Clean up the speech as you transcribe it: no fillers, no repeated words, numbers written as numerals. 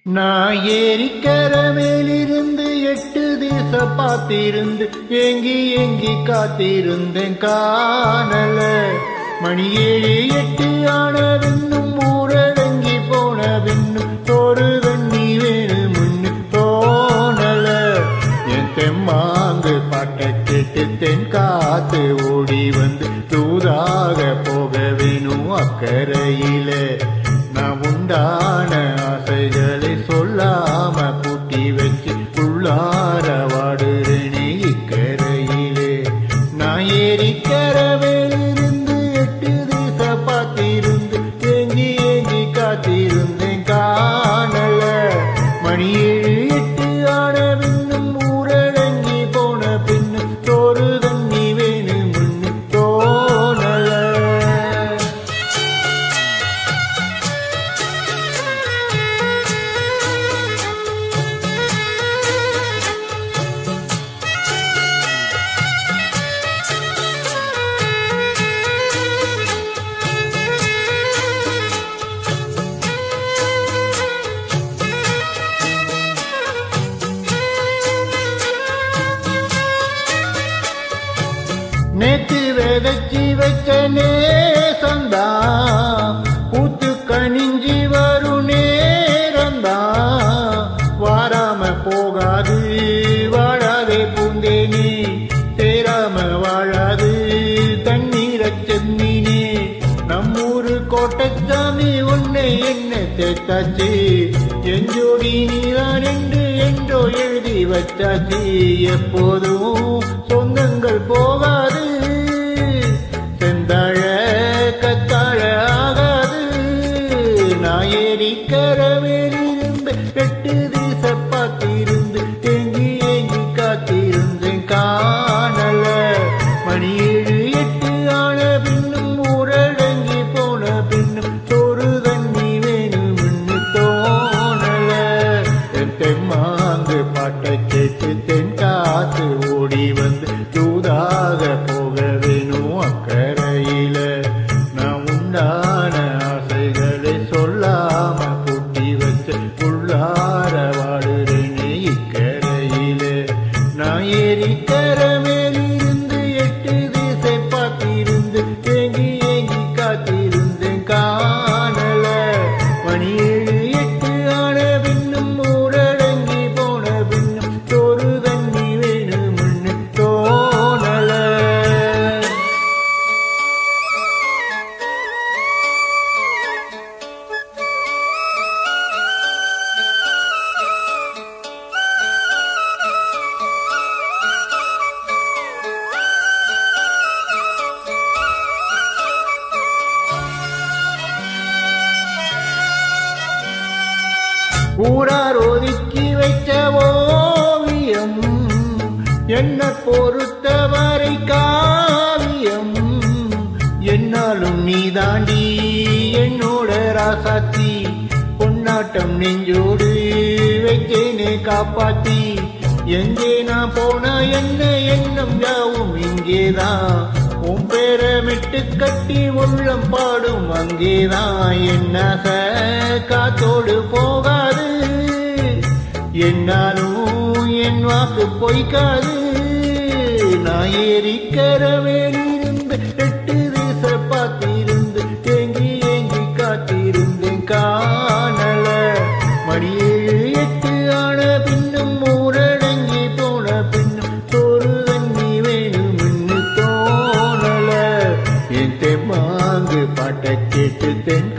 நான் ஏரிக்கர மேலிருந்து 8 திசை பார்த்திருந்து ஏங்கி ஏங்கி காத்திருந்தேன் காணல. மணி 7 8 ஆன பின்னும் ஊரடங்கி போன பின்னும் ஒரு தண்ணி வேணும்னு தோணல. என் தெம்மாங்கு பாட்டை கேட்டு தென் காத்து ஓடி வந்து தூதாக போக வேணும் அக்கறையில. நான் உண்டான ஆசைகளை சொல்லாம பூட்டி வச்சு உள்ளார வாடுறேனே இக்கரையிலே. நான் ஏரிக்கர மேலிருந்து 8 திசை பார்த்திருந்து ஏங்கி ஏங்கி காத்திருந்தேன் காணல. மணி 7 8 ஆன பின்னும் ஊரடங்கி போன பின்னும் சோறு தண்ணி வேணும்னு தோணல. நேத்து விதைச்சி வச்ச நேசந்தா பூத்து கணிஞ்சி வரும் நேரந்தா. வாராம போகாது வாழாதே பூந்தேனே, சேராம வாழாது தண்ணீர சென்னினே. நம்மூரு கோட்டச்சாமி உன்னை என்ன சேர்த்தாச்சு, எஞ்சோடி நீதான் என்றோ எழுதி வச்சாச்சு. எப்போதும் சொந்தங்கள் போகாது, செந்தாழ கத்தாழ ஆகாது. நான் ஏரிக்கர மேலிருந்து 8 திசை பார்த்திருந்து ஏங்கி ஏங்கி காத்திருந்தேன் காணல. மணி 7 8 ஆன பின்னும் ஊரடங்கி போன பின்னும் சோறு தண்ணி வேணும்னு தோணல. என் தெம்மாங்கு பாட்டை கேட்டு தென் காத்து ஓடி வந்து தூதாக போக வேணும் அக்கறையில. நான் உண்டான ஆசைகளை சொல்லாம பூட்டி வச்ச உள்ளார வாடுறேனே இக்கரையில. நான் ஏரிக்கர மேலிருந்து 8 திசை பார்த்திருந்து ஏங்கி ஏங்கி காத்திருந்தேன் காணல. மணி 7 8 ஆன பின்னும் ஊரடங்கி போன பின்னும் சோறு தண்ணி வேணும்னு தோணல. ஊரார் ஒதுக்கி வைச்ச ஓவியம் என்ன பொறுத்தவரை காவியம். என்னாலும் நீ தாண்டி என்னோட ராசாத்தி, பொன்னாட்டம் நெஞ்சோடு வைத்தேனே காப்பாத்தி. எங்கே நான் போனா என்ன எண்ணம் யாவும் இங்கேதான், உன் பேரமிட்டு கட்டி உள்ளம் பாடும் அங்கேதான். என்னாக காத்தோடு போகாது, என்னாலும் என் வாக்கு பொய்க்காது. நான் ஏரிக்கர மேலிருந்து 8 திசை பார்த்திருந்து ஏங்கி ஏங்கி காத்திருந்தேன் காணல. மணி 7 8 ஆன பின்னும் ஊரடங்கி போன பின்னும் சோறு தண்ணி வேணும்னு தோணல. என் தெம்மாங்கு பாட்டை கேட்டு தென்